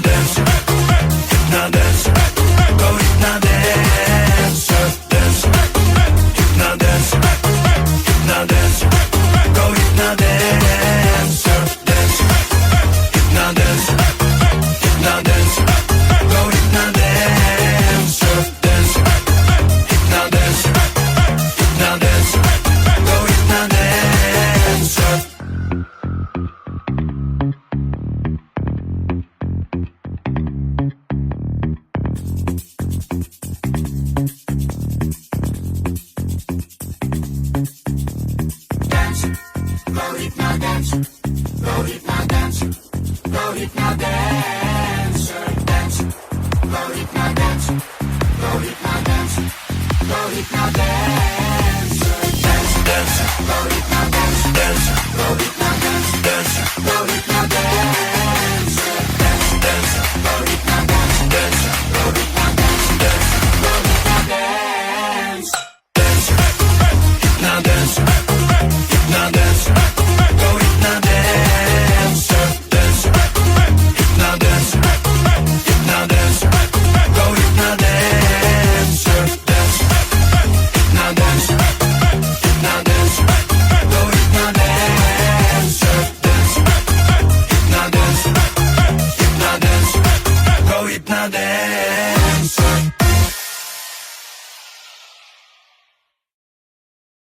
dancer, hypno dancer, go hypno dancer, dancer, hypno dancer, hypno dancer, go hypno dancer, dancer, hypno dancer, hypno dancer, go hypno dancer, dancer, hypno dancer, hypno dancer, go hypno dancer. Go hypno dancer, go hypno dancer, go hypno dancer, dancer. Go hypno dancer, go hypno dancer, go hypno dancer, dancer, dancer. Go hypno dancer, dancer. Go hypno dancer, dancer.